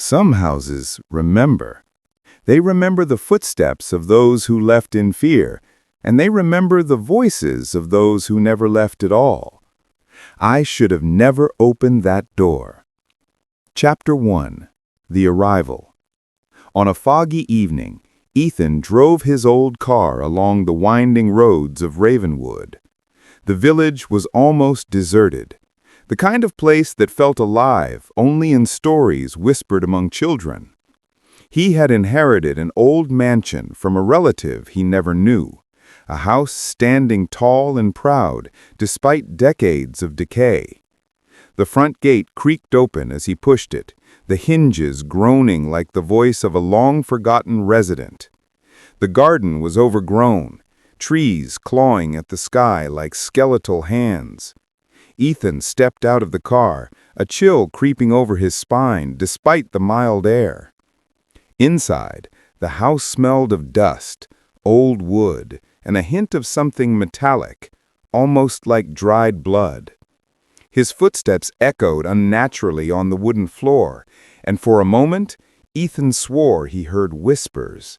Some houses remember. They remember the footsteps of those who left in fear, and they remember the voices of those who never left at all. I should have never opened that door. Chapter 1. The Arrival. On a foggy evening, Ethan drove his old car along the winding roads of Ravenwood. The village was almost deserted, the kind of place that felt alive only in stories whispered among children. He had inherited an old mansion from a relative he never knew, a house standing tall and proud despite decades of decay. The front gate creaked open as he pushed it, the hinges groaning like the voice of a long-forgotten resident. The garden was overgrown, trees clawing at the sky like skeletal hands. Ethan stepped out of the car, a chill creeping over his spine despite the mild air. Inside, the house smelled of dust, old wood, and a hint of something metallic, almost like dried blood. His footsteps echoed unnaturally on the wooden floor, and for a moment, Ethan swore he heard whispers.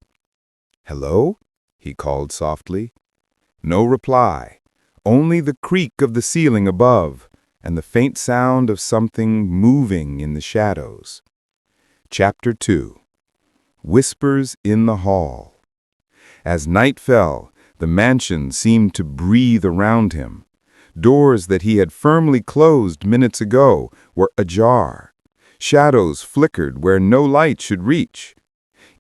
"Hello?" he called softly. No reply, only the creak of the ceiling above, and the faint sound of something moving in the shadows. Chapter 2. Whispers in the Hall. As night fell, the mansion seemed to breathe around him. Doors that he had firmly closed minutes ago were ajar. Shadows flickered where no light should reach.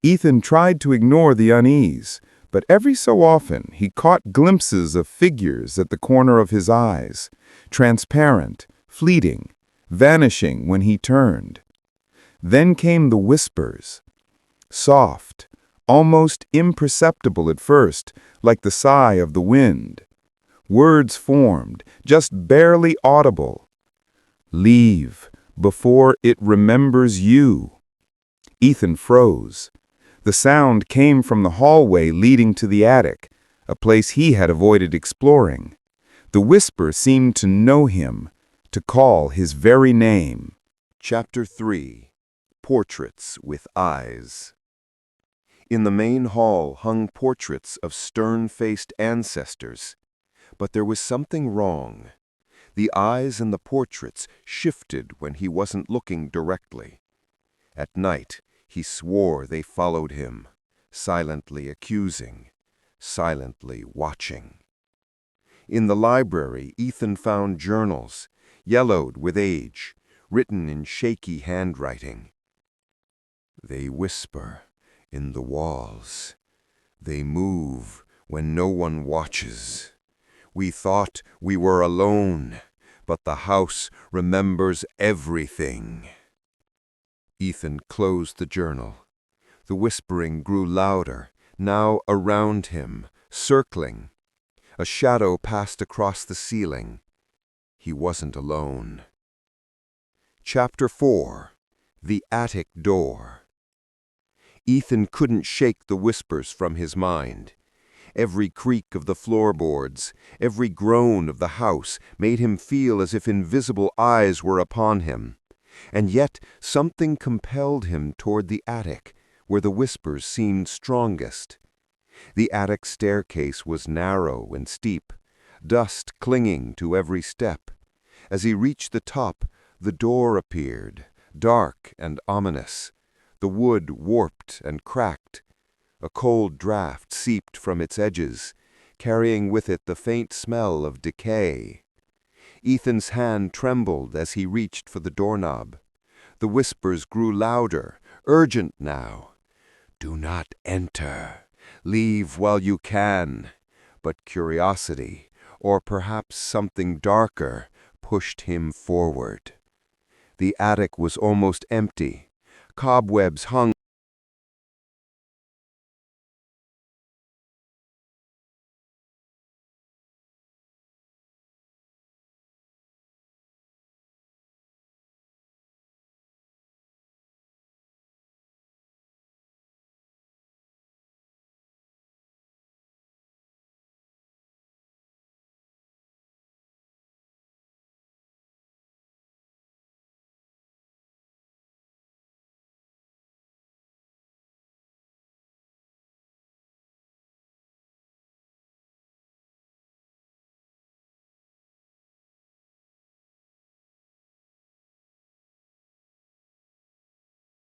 Ethan tried to ignore the unease, but every so often he caught glimpses of figures at the corner of his eyes, transparent, fleeting, vanishing when he turned. Then came the whispers. Soft, almost imperceptible at first, like the sigh of the wind. Words formed, just barely audible. "Leave, before it remembers you." Ethan froze. The sound came from the hallway leading to the attic, a place he had avoided exploring. The whisper seemed to know him, to call his very name. Chapter 3. Portraits with Eyes. In the main hall hung portraits of stern-faced ancestors. But there was something wrong. The eyes in the portraits shifted when he wasn't looking directly. At night, he swore they followed him, silently accusing, silently watching. In the library, Ethan found journals, yellowed with age, written in shaky handwriting. They whisper in the walls. They move when no one watches. We thought we were alone, but the house remembers everything. Ethan closed the journal. The whispering grew louder, now around him, circling. A shadow passed across the ceiling. He wasn't alone. Chapter 4. The Attic Door. Ethan couldn't shake the whispers from his mind. Every creak of the floorboards, every groan of the house made him feel as if invisible eyes were upon him. And yet something compelled him toward the attic, where the whispers seemed strongest. The attic staircase was narrow and steep, dust clinging to every step. As he reached the top, the door appeared, dark and ominous. The wood warped and cracked. A cold draft seeped from its edges, carrying with it the faint smell of decay. Ethan's hand trembled as he reached for the doorknob. The whispers grew louder, urgent now. "Do not enter. Leave while you can." But curiosity, or perhaps something darker, pushed him forward. The attic was almost empty. Cobwebs hung